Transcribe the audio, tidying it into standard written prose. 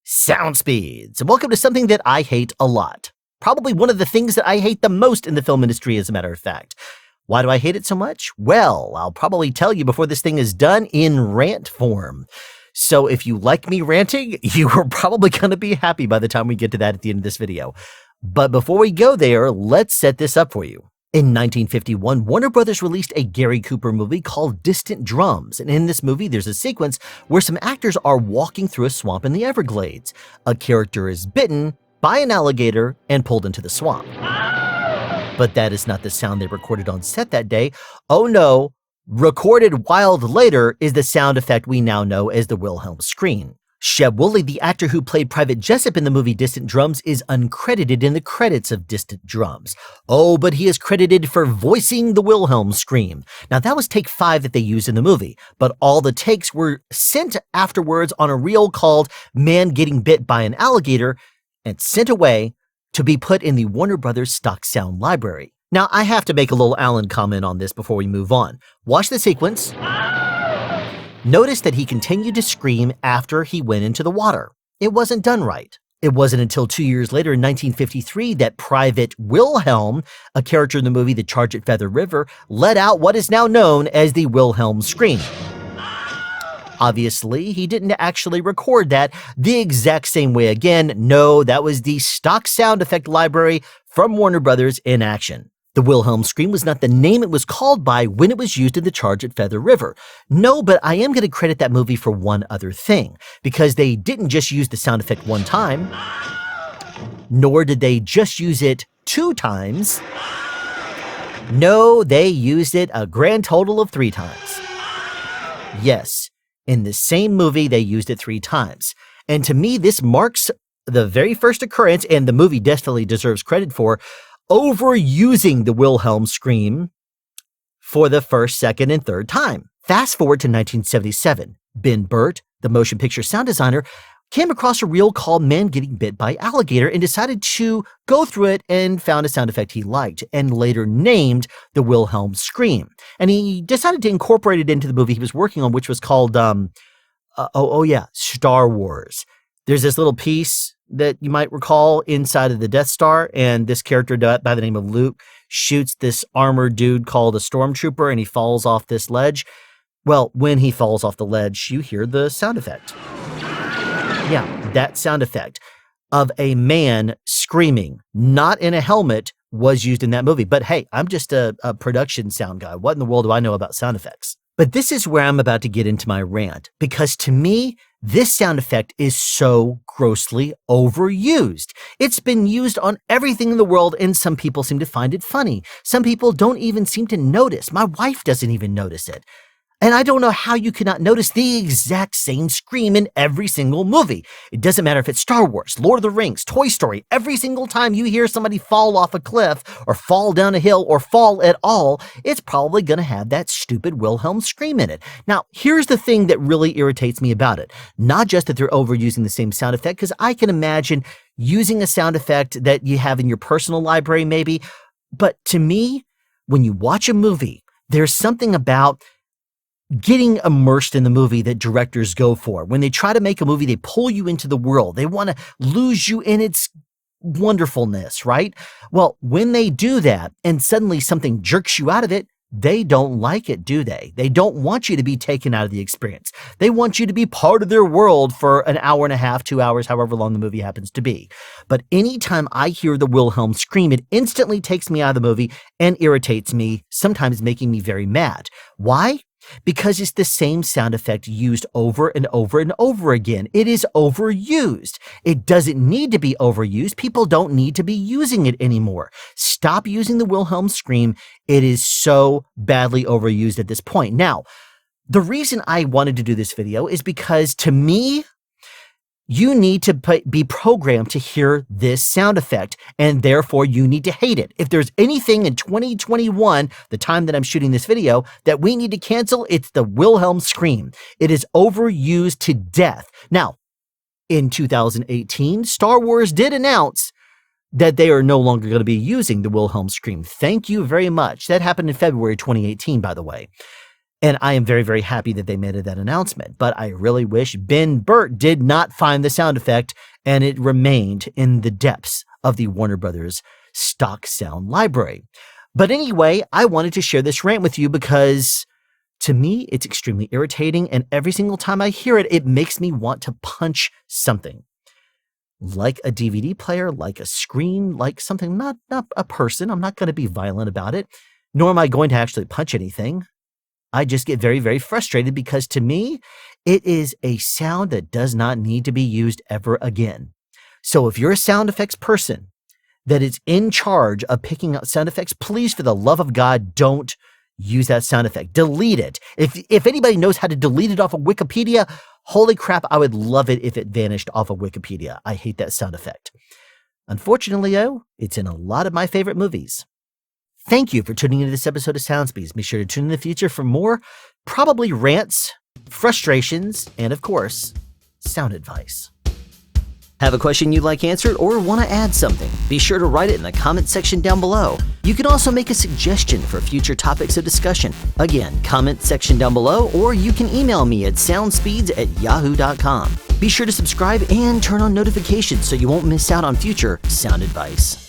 sound speeds. Welcome to something that I hate a lot. Probably one of the things that I hate the most in the film industry, as a matter of fact. Why do I hate it so much? Well, I'll probably tell you before this thing is done in rant form. So if you like me ranting, you are probably going to be happy by the time we get to that at the end of this video. But before we go there, let's set this up for you. In 1951, Warner Brothers released a Gary Cooper movie called Distant Drums, and in this movie there's a sequence where some actors are walking through a swamp in the Everglades. A character is bitten by an alligator and pulled into the swamp. But that is not the sound they recorded on set that day. Oh no, recorded wild later is the sound effect we now know as the Wilhelm Scream. Sheb Wooley, the actor who played Private Jessup in the movie Distant Drums, is uncredited in the credits of Distant Drums. Oh, but he is credited for voicing the Wilhelm Scream. Now, that was take 5 that they used in the movie, but all the takes were sent afterwards on a reel called Man Getting Bit by an Alligator and sent away to be put in the Warner Brothers stock sound library. Now, I have to make a little Alan comment on this before we move on. Watch the sequence. Notice that he continued to scream after he went into the water. It wasn't done right. It wasn't until 2 years later in 1953 that Private Wilhelm, a character in the movie The Charge at Feather River, let out what is now known as the Wilhelm Scream. Obviously, he didn't actually record that the exact same way again. No, that was the stock sound effect library from Warner Brothers in action. The Wilhelm Scream was not the name it was called by when it was used in The Charge at Feather River. No, but I am going to credit that movie for one other thing, because they didn't just use the sound effect one time, nor did they just use it 2 times. No, they used it a grand total of 3 times. Yes, in the same movie, they used it 3 times. And to me, this marks the very first occurrence, and the movie definitely deserves credit for, overusing the Wilhelm Scream for the first, second, and third time. Fast forward to 1977. Ben Burt, the motion picture sound designer, came across a reel called Man Getting Bit by Alligator and decided to go through it and found a sound effect he liked and later named the Wilhelm Scream. And he decided to incorporate it into the movie he was working on, which was called, Star Wars. There's this little piece that you might recall inside of the Death Star, and this character by the name of Luke shoots this armored dude called a Stormtrooper, and he falls off this ledge. Well, when he falls off the ledge, you hear the sound effect. Yeah, that sound effect of a man screaming, not in a helmet, was used in that movie. But hey, I'm just a production sound guy. What in the world do I know about sound effects? But this is where I'm about to get into my rant, because to me, this sound effect is so grossly overused. It's been used on everything in the world, and some people seem to find it funny. Some people don't even seem to notice. My wife doesn't even notice it. And I don't know how you cannot notice the exact same scream in every single movie. It doesn't matter if it's Star Wars, Lord of the Rings, Toy Story. Every single time you hear somebody fall off a cliff or fall down a hill or fall at all, it's probably going to have that stupid Wilhelm Scream in it. Now, here's the thing that really irritates me about it. Not just that they're overusing the same sound effect, because I can imagine using a sound effect that you have in your personal library maybe. But to me, when you watch a movie, there's something about getting immersed in the movie that directors go for. When they try to make a movie, they pull you into the world. They want to lose you in its wonderfulness, right? Well, when they do that and suddenly something jerks you out of it, they don't like it, do they? They don't want you to be taken out of the experience. They want you to be part of their world for an hour and a half, 2 hours, however long the movie happens to be. But anytime I hear the Wilhelm Scream, it instantly takes me out of the movie and irritates me, sometimes making me very mad. Why? Because it's the same sound effect used over and over and over again. It is overused. It doesn't need to be overused. People don't need to be using it anymore. Stop using the Wilhelm Scream. It is so badly overused at this point. Now, the reason I wanted to do this video is because, to me, you need to be programmed to hear this sound effect, and therefore you need to hate it. If there's anything in 2021, the time that I'm shooting this video, that we need to cancel, it's the Wilhelm Scream. It is overused to death. Now, in 2018, Star Wars did announce that they are no longer going to be using the Wilhelm Scream. Thank you very much. That happened in February 2018, by the way. And I am very, very happy that they made that announcement. But I really wish Ben Burtt did not find the sound effect and it remained in the depths of the Warner Brothers stock sound library. But anyway, I wanted to share this rant with you because to me, it's extremely irritating. And every single time I hear it, it makes me want to punch something. Like a DVD player, like a screen, like something, not a person. I'm not going to be violent about it, nor am I going to actually punch anything. I just get very, very frustrated because to me, it is a sound that does not need to be used ever again. So if you're a sound effects person that is in charge of picking out sound effects, please, for the love of God, don't use that sound effect. Delete it. If anybody knows how to delete it off of Wikipedia, holy crap, I would love it if it vanished off of Wikipedia. I hate that sound effect. Unfortunately, though, it's in a lot of my favorite movies. Thank you for tuning into this episode of Soundspeeds. Be sure to tune in the future for more, probably rants, frustrations, and of course, sound advice. Have a question you'd like answered or want to add something? Be sure to write it in the comment section down below. You can also make a suggestion for future topics of discussion. Again, comment section down below, or you can email me at soundspeeds@yahoo.com. Be sure to subscribe and turn on notifications so you won't miss out on future sound advice.